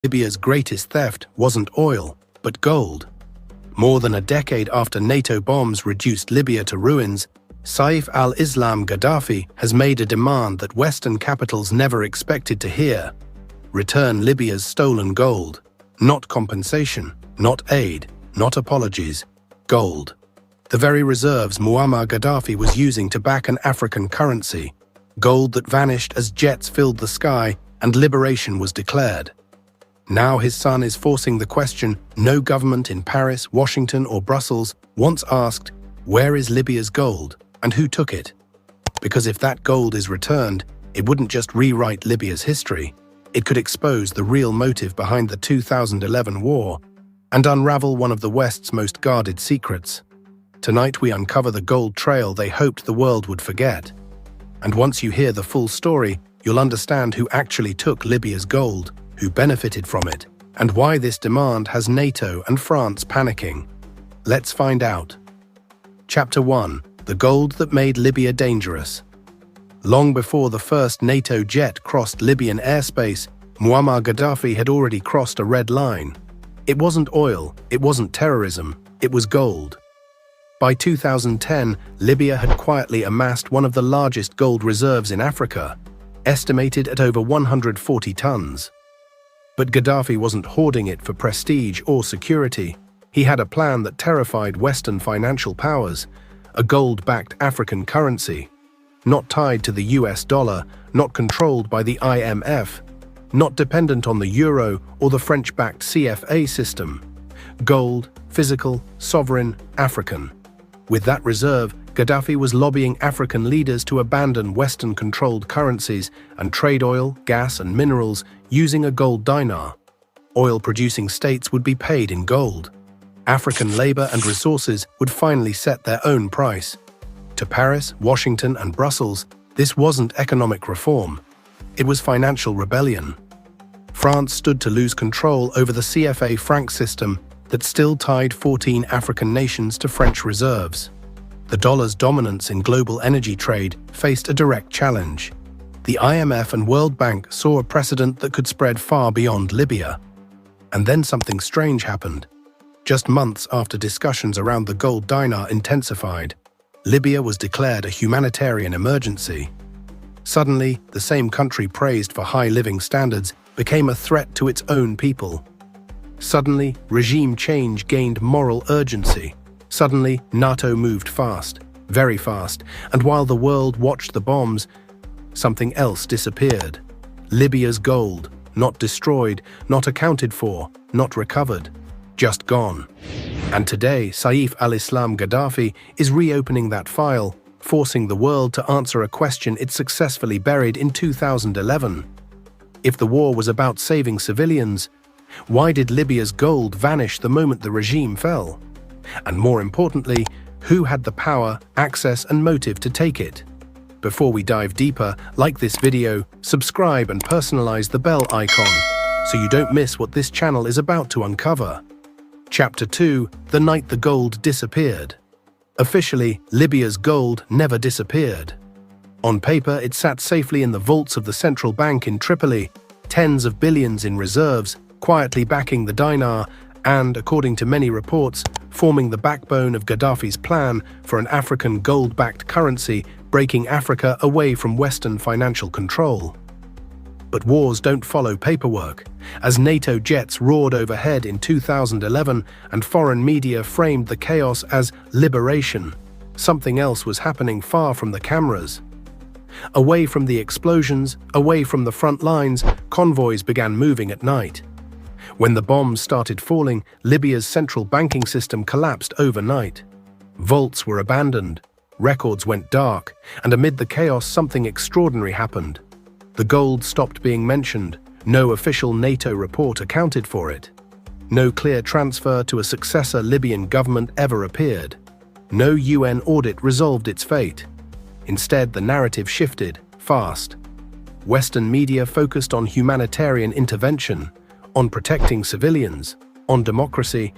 Libya's greatest theft wasn't oil, but gold. More than a decade after NATO bombs reduced Libya to ruins, Saif al-Islam Gaddafi has made a demand that Western capitals never expected to hear: return Libya's stolen gold. Not compensation, not aid, not apologies. Gold. The very reserves Muammar Gaddafi was using to back an African currency. Gold that vanished as jets filled the sky and liberation was declared. Now his son is forcing the question no government in Paris, Washington, or Brussels once asked: where is Libya's gold and who took it? Because if that gold is returned, it wouldn't just rewrite Libya's history, it could expose the real motive behind the 2011 war and unravel one of the West's most guarded secrets. Tonight we uncover the gold trail they hoped the world would forget. And once you hear the full story, you'll understand who actually took Libya's gold, who benefited from it, and why this demand has NATO and France panicking. Let's find out. Chapter 1: The gold that made Libya dangerous. Long before the first NATO jet crossed Libyan airspace, Muammar Gaddafi had already crossed a red line. It wasn't oil, it wasn't terrorism, it was gold. By 2010, Libya had quietly amassed one of the largest gold reserves in Africa, estimated at over 140 tons. But Gaddafi wasn't hoarding it for prestige or security. He had a plan that terrified Western financial powers: a gold-backed African currency, not tied to the US dollar, not controlled by the IMF, not dependent on the euro or the French-backed CFA system. Gold, physical, sovereign, African. With that reserve, Gaddafi was lobbying African leaders to abandon Western-controlled currencies and trade oil, gas, and minerals using a gold dinar. Oil-producing states would be paid in gold. African labor and resources would finally set their own price. To Paris, Washington, and Brussels, this wasn't economic reform. It was financial rebellion. France stood to lose control over the CFA franc system that still tied 14 African nations to French reserves. The dollar's dominance in global energy trade faced a direct challenge. The IMF and World Bank saw a precedent that could spread far beyond Libya. And then something strange happened. Just months after discussions around the gold dinar intensified, Libya was declared a humanitarian emergency. Suddenly, the same country praised for high living standards became a threat to its own people. Suddenly, regime change gained moral urgency. Suddenly, NATO moved fast, very fast, and while the world watched the bombs, something else disappeared. Libya's gold, not destroyed, not accounted for, not recovered, just gone. And today, Saif al-Islam Gaddafi is reopening that file, forcing the world to answer a question it successfully buried in 2011. If the war was about saving civilians, why did Libya's gold vanish the moment the regime fell? And more importantly, who had the power, access, and motive to take it? Before we dive deeper, like this video, subscribe and personalize the bell icon so you don't miss what this channel is about to uncover. Chapter 2: The Night the Gold Disappeared. Officially, Libya's gold never disappeared. On paper, it sat safely in the vaults of the central bank in Tripoli, tens of billions in reserves, quietly backing the dinar and, according to many reports, forming the backbone of Gaddafi's plan for an African gold-backed currency, breaking Africa away from Western financial control. But wars don't follow paperwork. As NATO jets roared overhead in 2011 and foreign media framed the chaos as liberation, something else was happening far from the cameras. Away from the explosions, away from the front lines, convoys began moving at night. When the bombs started falling, Libya's central banking system collapsed overnight. Vaults were abandoned, records went dark, and amid the chaos something extraordinary happened. The gold stopped being mentioned, no official NATO report accounted for it. No clear transfer to a successor Libyan government ever appeared. No UN audit resolved its fate. Instead, the narrative shifted, fast. Western media focused on humanitarian intervention, on protecting civilians, on democracy,